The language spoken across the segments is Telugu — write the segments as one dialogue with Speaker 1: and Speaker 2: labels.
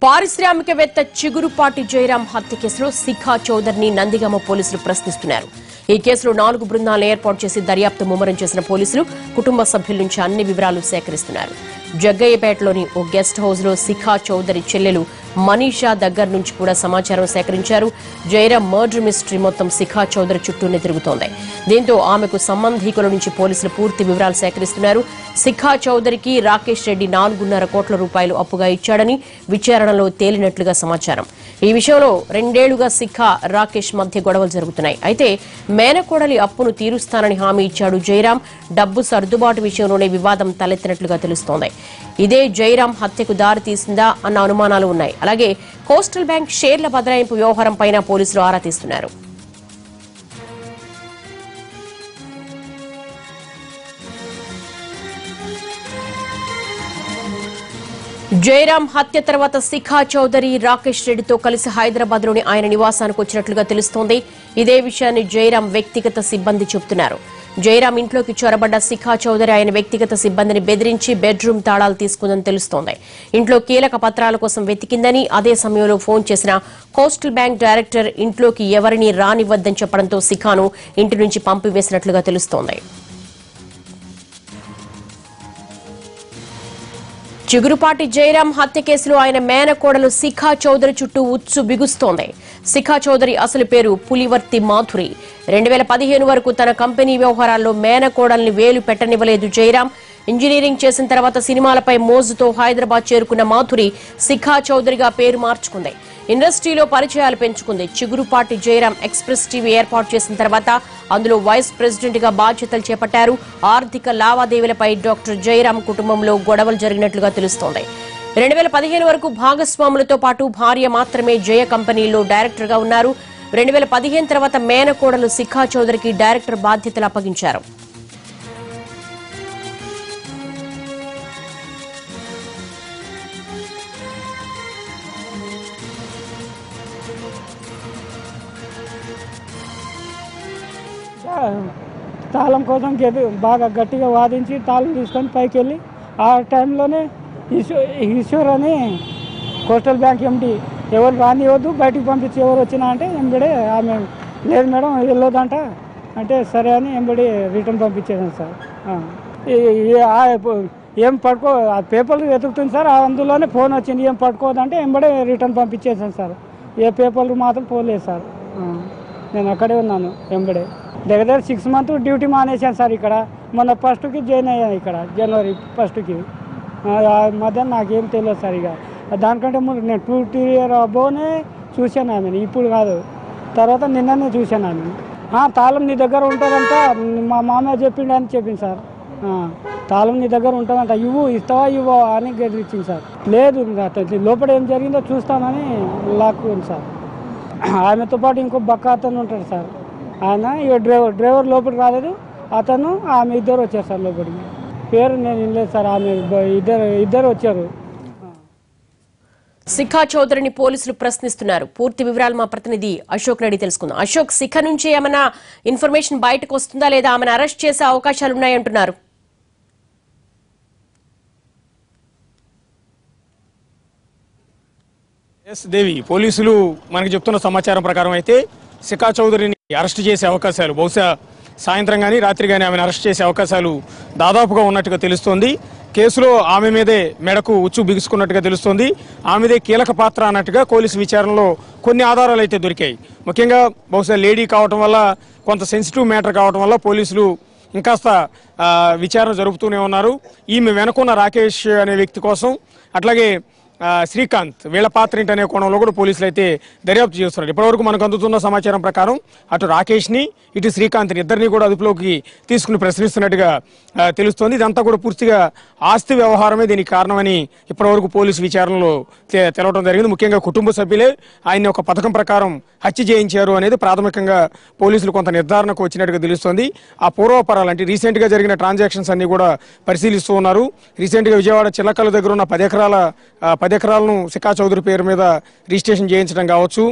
Speaker 1: పారిశ్రామికవేత్త చిగురుపాటి జయరాం హత్య కేసులో శిఖా చౌదరిని నందిగామ పోలీసులు ప్రశ్నిస్తున్నారు. ఈ కేసులో 4 బృందాలను ఏర్పాటు చేసి దర్యాప్తు ముమ్మరం చేసిన పోలీసులు కుటుంబ సభ్యుల నుంచి అన్ని వివరాలు సేకరిస్తున్నారు. జగ్గయ్యపేటలోని ఓ గెస్ట్ హౌస్ లో శిఖా చౌదరి చెల్లెలు మనీషా దగ్గర నుంచి కూడా సమాచారం సేకరించారు. జయరాం మర్డర్ మిస్టరీ మొత్తం శిఖా చౌదరి చుట్టూనే తిరుగుతోంది. దీంతో ఆమెకు సంబంధీకుల నుంచి పోలీసులు పూర్తి వివరాలు సేకరిస్తున్నారు. శిఖా చౌదరికి రాకేష్ రెడ్డి 4.5 కోట్ల రూపాయలు అప్పుగా ఇచ్చాడని విచారణలో తేలినట్లుగా సమాచారం. ఈ విషయంలో 2 ఏళ్లుగా శిఖా రాకేష్ మధ్య గొడవలు జరుగుతున్నాయి. అయితే మేనకోడలి అప్పును తీరుస్తానని హామీ ఇచ్చాడు జయరాం. డబ్బు సర్దుబాటు విషయంలోనే వివాదం తలెత్తినట్లుగా తెలుస్తోంది. ఇదే జయరాం హత్యకు దారి తీసిందా అన్న అనుమానాలు ఉన్నాయి. అలాగే కోస్టల్ బ్యాంక్ షేర్ల బదలాయింపు వ్యవహారంపైన పోలీసులు ఆరా తీస్తున్నారు. జయరాం హత్య తర్వాత శిఖా చౌదరి రాకేష్ రెడ్డితో కలిసి హైదరాబాద్ లోని ఆయన నివాసానికి వచ్చినట్లుగా తెలుస్తోంది. ఇదే విషయాన్ని జయరాం వ్యక్తిగత సిబ్బంది చెబుతున్నారు. జయరాం ఇంట్లోకి చొరబడ్డ శిఖా చౌదరి ఆయన వ్యక్తిగత సిబ్బందిని బెదిరించి బెడ్రూమ్ తాళాలు తీసుకుందని తెలుస్తోంది. ఇంట్లో కీలక పత్రాల కోసం వెతికిందని, అదే సమయంలో ఫోన్ చేసిన కోస్టల్ బ్యాంక్ డైరెక్టర్ ఇంట్లోకి ఎవరిని రానివ్వద్దని చెప్పడంతో శిఖాను ఇంటి నుంచి పంపివేసినట్లుగా తెలుస్తోంది. చిగురుపాటి జయరాం హత్య కేసులో ఆయన మేనకోడలు శిఖా చౌదరి చుట్టూ ఉచ్చు బిగుస్తోంది. శిఖా చౌదరి అసలు పేరు పులివర్తి మాధురి. 2015 వరకు తన కంపెనీ వ్యవహారాల్లో మేనకోడల్ని వేలు పెట్టనివ్వలేదు జయరాం. ఇంజనీరింగ్ చేసిన తర్వాత సినిమాలపై మోజుతో హైదరాబాద్ చేరుకున్న మాధురి శిఖా చౌదరిగా పేరు మార్చుకుంది. ఇండస్ట్రీలో పరిచయాలు పెంచుకుంది. చిగురుపాటి జయరాం ఎక్స్ప్రెస్ టీవీ ఏర్పాటు చేసిన తర్వాత అందులో వైస్ ప్రెసిడెంట్ గా బాధ్యతలు చేపట్టారు. ఆర్థిక లావాదేవీలపై డాక్టర్ జయరాం కుటుంబంలో గొడవలు జరిగినట్లుగా తెలుస్తోంది. 2015 వరకు భాగస్వాములతో పాటు భార్య మాత్రమే జయ కంపెనీలో డైరెక్టర్ గా ఉన్నారు. 2015 తర్వాత మేనకోడలు శిఖా చౌదరికి డైరెక్టర్ బాధ్యతలు అప్పగించారు.
Speaker 2: తాళం కోసం బాగా గట్టిగా వాదించి తాళం తీసుకొని పైకి వెళ్ళి ఆ టైంలోనే ఈశ్వర్ అని కోస్టల్ బ్యాంక్ ఎండి ఎవరు రానివ్వద్దు బయటికి పంపించి ఎవరు వచ్చినా అంటే ఎంబడే ఆమె లేదు మేడం వెళ్ళొద్దంట అంటే సరే అని ఎంబడి రిటర్న్ పంపించేదాం సార్. ఏం పట్టుకో ఆ పేపర్లు వెతుకుతుంది సార్, అందులోనే ఫోన్ వచ్చింది ఏం పట్టుకోవద్దంటే ఎంబడే రిటర్న్ పంపించేసాను సార్. ఏ పేపర్లు మాత్రం పోలేదు సార్. నేను అక్కడే ఉన్నాను ఎంబడే. దగ్గర 6 months డ్యూటీ మానేశాను సార్. ఇక్కడ మొన్న 1st జాయిన్ అయ్యాను ఇక్కడ జనవరి 1st. మధ్యాహ్నం నాకేం తెలియదు సార్. ఇక దానికంటే ముందు నేను 2 years అబోనే చూశాను ఆమెను, ఇప్పుడు కాదు. తర్వాత నిన్ననే చూశాను ఆమెను. తాళం నీ దగ్గర ఉంటుందంట మా మామయ్య చెప్పిండు అని చెప్పింది సార్. తాళం నీ దగ్గర ఉంటుందంట ఇస్తావా ఇవ్వా అని గెలిచింది సార్. లేదు లోపల ఏం జరిగిందో చూస్తానని లాక్కుంది సార్. ఆమెతో పాటు ఇంకో బక్క అతను ఉంటాడు సార్. ఆయన ఇక డ్రైవర్ లోపలికి రాలేదు, అతను ఆమె ఇద్దరు వచ్చారు సార్ లోపలికి. పేరు నేను వినలేదు సార్. ఆమె ఇద్దరు వచ్చారు.
Speaker 1: శిఖా చౌదరిని పోలీసులు ప్రశ్నిస్తున్నారు. పూర్తి వివరాలు మా ప్రతినిధి అశోక్ రెడ్డి తెలుసుకుందాం. అశోక్, శిఖ నుంచి ఏమైనా ఇన్ఫర్మేషన్ బయటకు వస్తుందా లేదా ఆమెను అరెస్ట్ చేసే అవకాశాలు ఉన్నాయంటున్నారు?
Speaker 3: దేవి, పోలీసులు మనకి చెప్తున్న సమాచారం ప్రకారం అయితే శిఖా చౌదరిని అరెస్ట్ చేసే అవకాశాలు బహుశా సాయంత్రం కానీ రాత్రి కానీ ఆమెను అరెస్ట్ చేసే అవకాశాలు దాదాపుగా ఉన్నట్టుగా తెలుస్తోంది. కేసులో ఆమె మీదే మెడకు ఉచ్చు బిగుసుకున్నట్టుగా తెలుస్తోంది. ఆమెదే కీలక పాత్ర అన్నట్టుగా పోలీసు విచారణలో కొన్ని ఆధారాలు అయితే దొరికాయి. ముఖ్యంగా బహుశా లేడీ కావటం వల్ల, కొంత సెన్సిటివ్ మ్యాటర్ కావటం వల్ల పోలీసులు ఇంకాస్త విచారణ జరుపుతూనే ఉన్నారు. ఈమె వెనుకున్న రాకేష్ అనే వ్యక్తి కోసం, అట్లాగే శ్రీకాంత్ వీళ్ల పాత్ర ఏంటనే కోణంలో కూడా పోలీసులు అయితే దర్యాప్తు చేస్తున్నారు. ఇప్పటివరకు మనకు అందుతున్న సమాచారం ప్రకారం అటు రాకేష్ని ఇటు శ్రీకాంత్ని ఇద్దరిని కూడా అదుపులోకి తీసుకుని ప్రశ్నిస్తున్నట్టుగా తెలుస్తోంది. ఇదంతా కూడా పూర్తిగా ఆస్తి వ్యవహారమే దీనికి కారణమని ఇప్పటివరకు పోలీసు విచారణలో తెలవడం జరిగింది. ముఖ్యంగా కుటుంబ సభ్యులే ఆయన్ని ఒక పథకం ప్రకారం హత్య చేయించారు అనేది ప్రాథమికంగా పోలీసులు కొంత నిర్ధారణకు వచ్చినట్టుగా తెలుస్తోంది. ఆ పూర్వపరాలు అంటే రీసెంట్ గా జరిగిన ట్రాన్సాక్షన్స్ అన్ని కూడా పరిశీలిస్తూ ఉన్నారు. రీసెంట్ గా విజయవాడ చిల్లకల దగ్గర ఉన్న 10 ఎకరాలను శిఖా చౌదరి పేరు మీద రిజిస్ట్రేషన్ చేయించడం కావచ్చు,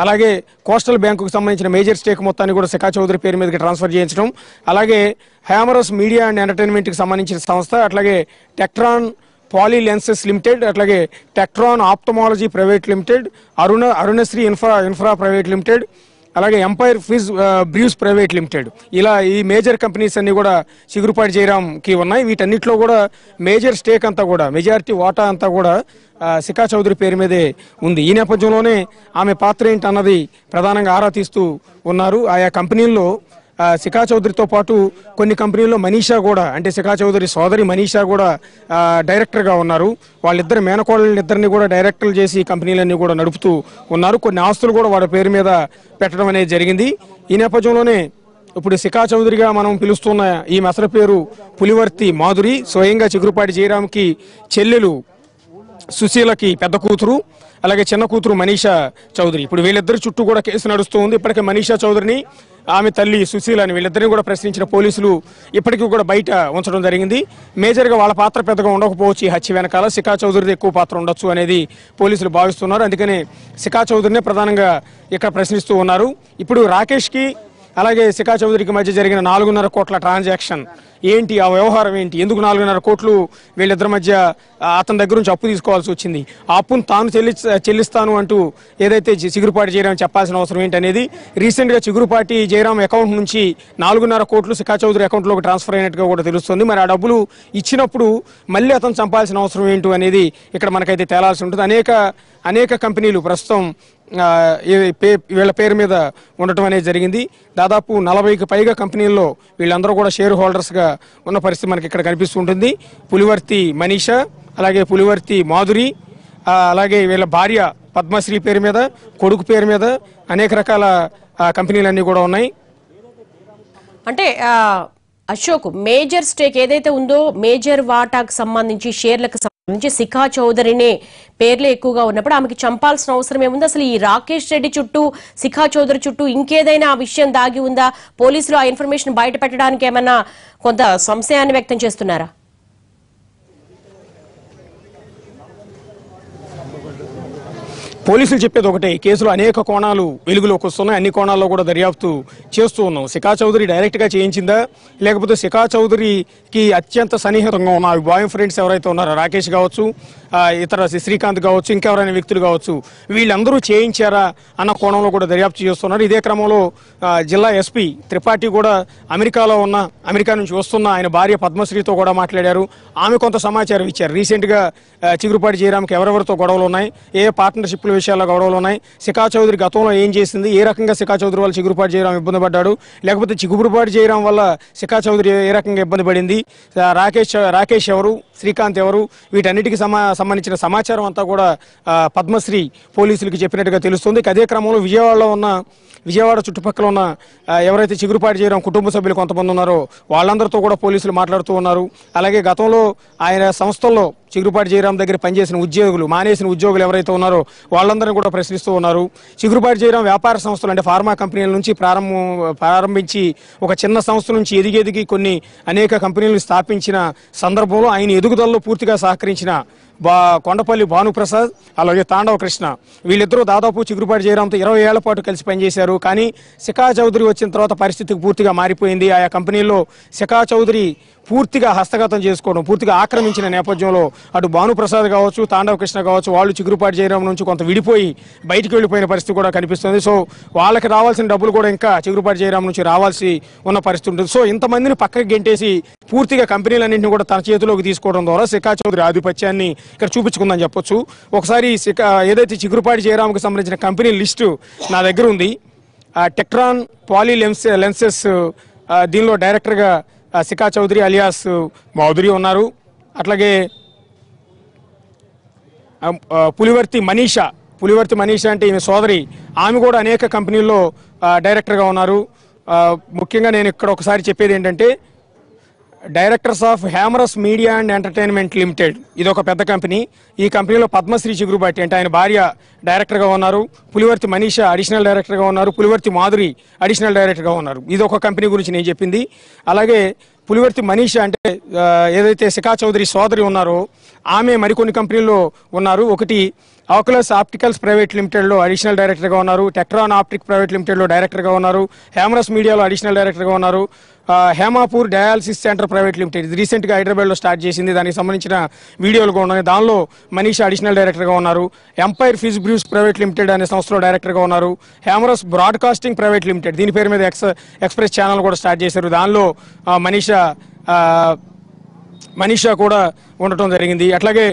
Speaker 3: అలాగే కోస్టల్ బ్యాంకుకు సంబంధించిన మేజర్ స్టేక్ మొత్తాన్ని కూడా శిఖా చౌదరి పేరు మీదకి ట్రాన్స్ఫర్ చేయించడం, అలాగే హ్యామరస్ మీడియా అండ్ ఎంటర్టైన్మెంట్కి సంబంధించిన సంస్థ, అట్లాగే టెక్ట్రాన్ పాలీలెన్సెస్ లిమిటెడ్, అట్లాగే Tektron Ophthalmology Private Limited, Arunasri Infra Private Limited, అలాగే Empire Fizz Brews private Limited, ఇలా ఈ మేజర్ కంపెనీస్ అన్ని కూడా చిగురుపాటి జయరాంకి ఉన్నాయి. వీటన్నిటిలో కూడా మేజర్ స్టేక్ అంతా కూడా, మెజారిటీ వాటా అంతా కూడా శిఖా చౌదరి పేరు మీదే ఉంది. ఈ నేపథ్యంలోనే ఆమె పాత్ర ఏంటన్నది ప్రధానంగా ఆరా తీస్తూ ఉన్నారు. ఆయా కంపెనీల్లో శిఖా చౌదరితో పాటు కొన్ని కంపెనీల్లో మనీషా కూడా, అంటే శిఖా చౌదరి సోదరి మనీషా కూడా డైరెక్టర్గా ఉన్నారు. వాళ్ళిద్దరు మేనకోళ్ళనిద్దరిని కూడా డైరెక్టర్లు చేసి కంపెనీలన్నీ కూడా నడుపుతూ ఉన్నారు. కొన్ని ఆస్తులు కూడా వాళ్ళ పేరు మీద పెట్టడం అనేది జరిగింది. ఈ నేపథ్యంలోనే ఇప్పుడు శిఖా చౌదరిగా మనం పిలుస్తున్న ఈ మెసర పేరు పులివర్తి మాధురి, స్వయంగా చిగురుపాటి జయరాంకి చెల్లెలు సుశీలకి పెద్ద కూతురు, అలాగే చిన్న కూతురు మనీషా చౌదరి. ఇప్పుడు వీళ్ళిద్దరి చుట్టూ కూడా కేసు నడుస్తూ ఉంది. ఇప్పటికే మనీషా చౌదరిని, ఆమె తల్లి సుశీలని, వీళ్ళిద్దరిని కూడా ప్రశ్నించిన పోలీసులు ఇప్పటికీ కూడా బయట ఉంచడం జరిగింది. మేజర్గా వాళ్ళ పాత్ర పెద్దగా ఉండకపోవచ్చు ఈ హత్య వెనకాల, శిఖా చౌదరిది ఎక్కువ పాత్ర ఉండొచ్చు అనేది పోలీసులు భావిస్తున్నారు. అందుకని శిఖా చౌదరినే ప్రధానంగా ఇక్కడ ప్రశ్నిస్తూ ఉన్నారు. ఇప్పుడు రాకేష్కి అలాగే శిఖా చౌదరికి మధ్య జరిగిన 4.5 కోట్ల ట్రాన్సాక్షన్ ఏంటి, ఆ వ్యవహారం ఏంటి, ఎందుకు 4.5 కోట్లు వీళ్ళిద్దరి మధ్య అతని దగ్గర నుంచి అప్పు తీసుకోవాల్సి వచ్చింది, ఆ అప్పును తాను చెల్లిస్తాను అంటూ ఏదైతే చిగురుపాటి జయరాం చెప్పాల్సిన అవసరం ఏంటి అనేది రీసెంట్గా చిగురుపాటి జయరాం అకౌంట్ నుంచి 4.5 కోట్లు శిఖా చౌదరి అకౌంట్లోకి ట్రాన్స్ఫర్ అయినట్టుగా కూడా తెలుస్తుంది. మరి ఆ డబ్బులు ఇచ్చినప్పుడు మళ్ళీ అతను చంపాల్సిన అవసరం ఏంటి అనేది ఇక్కడ మనకైతే తేలాల్సి ఉంటుంది. అనేక కంపెనీలు ప్రస్తుతం వీళ్ళ పేరు మీద ఉండటం అనేది జరిగింది. దాదాపు 40కి పైగా కంపెనీల్లో వీళ్ళందరూ కూడా షేర్ హోల్డర్స్గా ఉన్న పరిస్థితి మనకి ఇక్కడ కనిపిస్తుంటుంది. పులివర్తి మనీషా, అలాగే పులివర్తి మాధురి, అలాగే వీళ్ళ భార్య పద్మశ్రీ పేరు మీద, కొడుకు పేరు మీద అనేక రకాల కంపెనీలన్నీ కూడా ఉన్నాయి.
Speaker 1: అంటే అశోక్, మేజర్ స్టేక్ ఏదైతే ఉందో, మేజర్ వాటాకు సంబంధించి షేర్లకు సంబంధించి శిఖా చౌదరినే పేర్లు ఎక్కువగా ఉన్నప్పుడు ఆమెకి చంపాల్సిన అవసరం ఏముంది? అసలు ఈ రాకేష్ రెడ్డి చుట్టూ, శిఖా చౌదరి చుట్టూ ఇంకేదైనా ఆ విషయం దాగి ఉందా? పోలీసులు ఆ ఇన్ఫర్మేషన్ బయట పెట్టడానికి ఏమన్నా కొంత సంశయాన్ని వ్యక్తం చేస్తున్నారా?
Speaker 3: పోలీసులు చెప్పేది ఒకటే, కేసులో అనేక కోణాలు వెలుగులోకి వస్తున్నాయి, అన్ని కోణాల్లో కూడా దర్యాప్తు చేస్తూ ఉన్నాం. శిఖా చౌదరి డైరెక్ట్గా చేయించిందా, లేకపోతే శిఖా చౌదరికి అత్యంత సన్నిహితంగా ఉన్న బాయ్ ఫ్రెండ్స్ ఎవరైతే ఉన్నారో, రాకేష్ కావచ్చు, ఇతర శ్రీకాంత్ కావచ్చు, ఇంకెవరైనా వ్యక్తులు కావచ్చు, వీళ్ళందరూ చేయించారా అన్న కోణంలో కూడా దర్యాప్తు చేస్తున్నారు. ఇదే క్రమంలో జిల్లా ఎస్పీ త్రిపాఠి కూడా అమెరికా నుంచి వస్తున్న ఆయన భార్య పద్మశ్రీతో కూడా మాట్లాడారు. ఆమె కొంత సమాచారం ఇచ్చారు. రీసెంట్గా చిగురుపాటి జయరాంకి ఎవరెవరితో గొడవలు ఉన్నాయి, ఏ పార్ట్నర్షిప్ల విషయాల్లో గొడవలు ఉన్నాయి, శిఖా చౌదరి గతంలో ఏం చేసింది, ఏ రకంగా శిఖా చౌదరి వల్ల చిగురుపాటి జయరాం ఇబ్బంది పడ్డాడు, లేకపోతే చిగురుపాటి జయరాం వల్ల శిఖా చౌదరి ఏ రకంగా ఇబ్బంది పడింది, రాకేష్ ఎవరు, శ్రీకాంత్ ఎవరు, వీటన్నిటికీ సంబంధించిన సమాచారం అంతా కూడా పద్మశ్రీ పోలీసులకి చెప్పినట్టుగా తెలుస్తుంది. అదే క్రమంలో విజయవాడ చుట్టుపక్కల ఉన్న ఎవరైతే చిగురుపాటి జయరాం కుటుంబ సభ్యులు కొంతమంది ఉన్నారో వాళ్ళందరితో కూడా పోలీసులు మాట్లాడుతూ ఉన్నారు. అలాగే గతంలో ఆయన సంస్థల్లో చిగురుపాటి జయరాం దగ్గర పనిచేసిన మానేసిన ఉద్యోగులు ఎవరైతే ఉన్నారో వాళ్ళందరినీ కూడా ప్రశ్నిస్తూ ఉన్నారు. చిగురుపాటి జయరాం వ్యాపార సంస్థలు, అంటే ఫార్మా కంపెనీల నుంచి ప్రారంభించి ఒక చిన్న సంస్థ నుంచి ఎదిగి అనేక కంపెనీలను స్థాపించిన సందర్భంలో ఆయన ఎదుగుదలలో పూర్తిగా సహకరించిన కొండపల్లి భానుప్రసాద్, అలాగే తాండవ కృష్ణ, వీళ్ళిద్దరూ దాదాపు చిగురుపాటి జయరాంతో 20 ఏళ్ల పాటు కలిసి పనిచేశారు. కానీ శిఖా చౌదరి వచ్చిన తర్వాత పరిస్థితికి పూర్తిగా మారిపోయింది. ఆయా కంపెనీల్లో శిఖా చౌదరి పూర్తిగా హస్తగతం చేసుకోవడం, పూర్తిగా ఆక్రమించిన నేపథ్యంలో అటు భానుప్రసాద్ కావచ్చు, తాండవ కృష్ణ కావచ్చు, వాళ్ళు చిగురుపాటి జయరాం నుంచి కొంత విడిపోయి బయటికి వెళ్ళిపోయిన పరిస్థితి కూడా కనిపిస్తుంది. సో వాళ్ళకి రావాల్సిన డబ్బులు కూడా ఇంకా చిగురుపాటి జయరాం నుంచి రావాల్సి ఉన్న పరిస్థితి ఉంటుంది. సో ఇంతమందిని పక్కకి గెంటేసి పూర్తిగా కంపెనీలన్నింటినీ కూడా తన చేతిలోకి తీసుకోవడం ద్వారా శిఖా చౌదరి ఆధిపత్యాన్ని ఇక్కడ చూపించుకుందని చెప్పొచ్చు. ఒకసారి ఏదైతే చిగురుపాటి జయరాంకి సంబంధించిన కంపెనీ లిస్టు నా దగ్గర ఉంది. టెక్ట్రాన్ పాలీలెన్సెస్, దీనిలో డైరెక్టర్గా శిఖా చౌదరి అలియాస్ మాధురి ఉన్నారు. అట్లాగే పులివర్తి మనీషా అంటే ఈమె సోదరి, ఆమె కూడా అనేక కంపెనీల్లో డైరెక్టర్గా ఉన్నారు. ముఖ్యంగా నేను ఇక్కడ ఒకసారి చెప్పేది ఏంటంటే, directors of Humorous Media and Entertainment Limited, ఇది ఒక పెద్ద కంపెనీ. ఈ కంపెనీలో పద్మశ్రీ చిగురుపాటి అంటే ఆయన భార్య డైరెక్టర్గా ఉన్నారు. పులివర్తి మనీషా అడిషనల్ డైరెక్టర్గా ఉన్నారు. పులివర్తి మాధురి అడిషనల్ డైరెక్టర్గా ఉన్నారు. ఇది ఒక కంపెనీ గురించి నేను చెప్పింది. అలాగే పులివర్తి మనీషా అంటే ఏదైతే శిఖా చౌదరి సోదరి ఉన్నారో ఆమె మరికొన్ని కంపెనీల్లో ఉన్నారు. ఒకటి ఆకులస్ ఆప్టికల్స్ ప్రైవేట్ లిమిటెడ్లో అడిషనల్ డైరెక్టర్గా ఉన్నారు. టెక్ట్రాన్ ఆప్టిక్ ప్రైవేట్ లిమిటెడ్లో డైరెక్టర్గా ఉన్నారు. హ్యామరస్ మీడియాలో అడిషనల్ డైరెక్టర్గా ఉన్నారు. హేమాపూర్ డయాలసిస్ సెంటర్ ప్రైవేట్ లిమిటెడ్, ఇది రీసెంట్గా హైదరాబాద్లో స్టార్ట్ చేసింది. దానికి సంబంధించిన వీడియోలు కూడా ఉన్నాయి. దానిలో మనీషా అడిషనల్ డైరెక్టర్గా ఉన్నారు. Empire fish brews private limited అనే సంస్థలో డైరెక్టర్గా ఉన్నారు. హ్యామరస్ బ్రాడ్కాస్టింగ్ ప్రైవేట్ లిమిటెడ్, దీని పేరు మీద ఎక్స్ప్రెస్ ఛానల్ కూడా స్టార్ట్ చేశారు. దానిలో మనీషా కూడా ఉండటం జరిగింది. అట్లాగే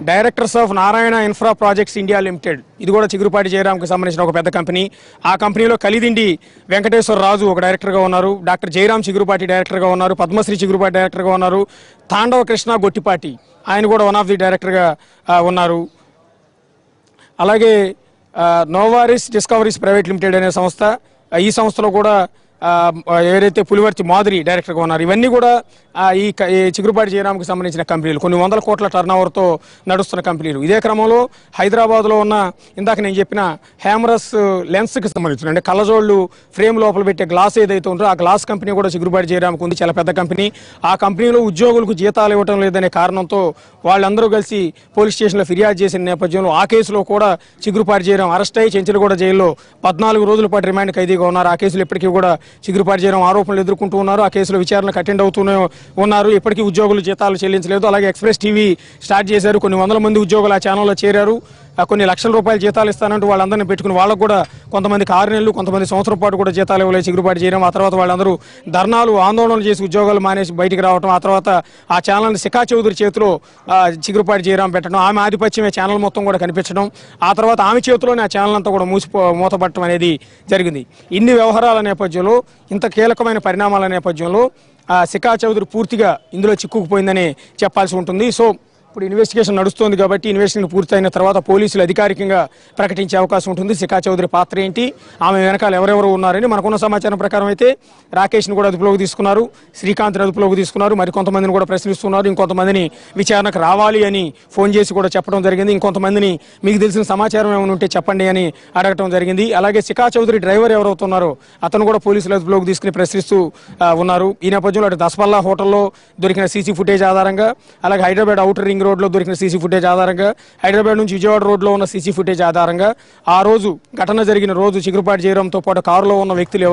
Speaker 3: directors of Narayana infra projects India limited, ఇది కూడా చిగురుపాటి జయరాంకి సంబంధించిన ఒక పెద్ద కంపెనీ. ఆ కంపెనీలో కలిదిండి వెంకటేశ్వర రాజు ఒక డైరెక్టర్గా ఉన్నారు. డాక్టర్ జయరాం చిగురుపాటి డైరెక్టర్గా ఉన్నారు. పద్మశ్రీ చిగురుపాటి డైరెక్టర్గా ఉన్నారు. తాండవ కృష్ణ గొట్టిపాటి, ఆయన కూడా వన్ ఆఫ్ ది డైరెక్టర్గా ఉన్నారు. అలాగే నోవారిస్ డిస్కవరీస్ ప్రైవేట్ లిమిటెడ్ అనే సంస్థ, ఈ సంస్థలో కూడా ఎవరైతే పులివర్తి మాధురి డైరెక్టర్గా ఉన్నారు. ఇవన్నీ కూడా ఈ చిగురుపాటి జయరాంకి సంబంధించిన కంపెనీలు, కొన్ని వందల కోట్ల టర్నోవర్తో నడుస్తున్న కంపెనీలు. ఇదే క్రమంలో హైదరాబాద్లో ఉన్న ఇందాక నేను చెప్పిన హ్యామరస్ లెన్స్కి సంబంధించిన, అంటే కళ్ళజోళ్ళు ఫ్రేమ్ లోపల పెట్టే గ్లాస్ ఏదైతే ఉందో ఆ గ్లాస్ కంపెనీ కూడా చిగురుపాటి జయరాంకి ఉంది. చాలా పెద్ద కంపెనీ. ఆ కంపెనీలో ఉద్యోగులకు జీతాలు ఇవ్వడం లేదనే కారణంతో వాళ్ళందరూ కలిసి పోలీస్ స్టేషన్లో ఫిర్యాదు చేసిన నేపథ్యంలో ఆ కేసులో కూడా చిగురుపాటి జయరాం అరెస్ట్ అయ్యి చెంచలగూడ జైల్లో 14 రోజుల పాటు రిమాండ్ ఖైదీగా ఉన్నారు. ఆ కేసులో ఇప్పటికీ కూడా చిగురుపాటి జయరాం ఆరోపణలు ఎదుర్కొంటూ ఉన్నారు. ఆ కేసులో విచారణకు అటెండ్ అవుతూనే ఉన్నారు. ఇప్పటికీ ఉద్యోగులు జీతాలు చెల్లించలేదు. అలాగే ఎక్స్ప్రెస్ టీవీ స్టార్ట్ చేశారు. కొన్ని వందల మంది ఉద్యోగులు ఆ ఛానల్లో చేరారు. కొన్ని లక్షల రూపాయలు జీతాలు ఇస్తానంటూ వాళ్ళందరినీ పెట్టుకుని వాళ్ళకు కూడా కొంతమందికి 6 నెలలు, కొంతమంది సంవత్సరం పాటు కూడా జీతాలు ఇవ్వలేదు చిగురుపాటి జయరాం. ఆ తర్వాత వాళ్ళందరూ ధర్నాలు, ఆందోళనలు చేసి ఉద్యోగాలు మానేసి బయటికి రావడం. ఆ తర్వాత ఆ ఛానల్ని శిఖా చౌదరి చేతిలో చిగురుపాటి జయరాం పెట్టడం, ఆమె ఆధిపత్యమే ఛానల్ మొత్తం కూడా కనిపించడం, ఆ తర్వాత ఆమె చేతిలోనే ఆ ఛానల్ అంతా కూడా మూతపట్టడం అనేది జరిగింది. ఇన్ని వ్యవహారాల నేపథ్యంలో, ఇంత కీలకమైన పరిణామాల నేపథ్యంలో శిఖా చౌదరి పూర్తిగా ఇందులో చిక్కుకుపోయిందని చెప్పాల్సి ఉంటుంది. సో ఇప్పుడు ఇన్వెస్టిగేషన్ నడుస్తోంది కాబట్టి ఇన్వెస్టిగేషన్ పూర్తయిన తర్వాత పోలీసులు అధికారికంగా ప్రకటించే అవకాశం ఉంటుంది. శిఖా చౌదరి పాత్ర ఏంటి, ఆమె వెనకాల ఎవరెవరు ఉన్నారని. మనకున్న సమాచారం ప్రకారం అయితే రాకేష్ని కూడా అదుపులోకి తీసుకున్నారు, శ్రీకాంత్ని అదుపులోకి తీసుకున్నారు, మరికొంతమందిని కూడా ప్రశ్నిస్తున్నారు. ఇంకొంతమందిని విచారణకు రావాలి అని ఫోన్ చేసి కూడా చెప్పడం జరిగింది. ఇంకొంతమందిని మీకు తెలిసిన సమాచారం ఏమైనా ఉంటే చెప్పండి అని అడగటం జరిగింది. అలాగే శిఖా చౌదరి డ్రైవర్ ఎవరవుతున్నారో అతను కూడా పోలీసులు అదుపులోకి తీసుకుని ప్రశ్నిస్తూ ఉన్నారు. ఈ నేపథ్యంలో అటు దసపల్లా హోటల్లో దొరికిన సీసీ ఫుటేజ్ ఆధారంగా, అలాగే హైదరాబాద్ ఔటర్ రింగ్ రోడ్లో దొరికిన సీసీ ఫుటేజ్ ఆధారంగా, హైదరాబాద్ నుంచి విజయవాడ రోడ్లో ఉన్న సీసీ ఫుటేజ్ ఆధారంగా, ఆ రోజు ఘటన జరిగిన రోజు చిగురుపాటి జయరాంతో పాటు కారులో ఉన్న వ్యక్తులు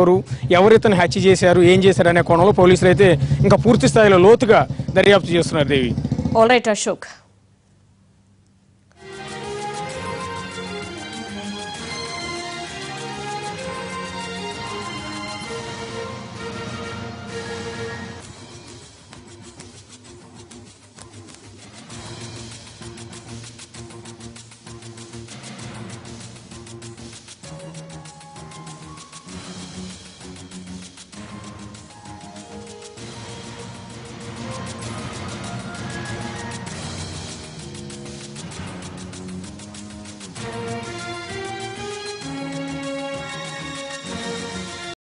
Speaker 3: ఎవరితను హత్య చేశారు, ఏం చేశారు అనే కోణంలో పోలీసులు అయితే ఇంకా పూర్తి స్థాయిలో లోతుగా దర్యాప్తు చేస్తున్నారు. దేవి.
Speaker 1: All right Ashok.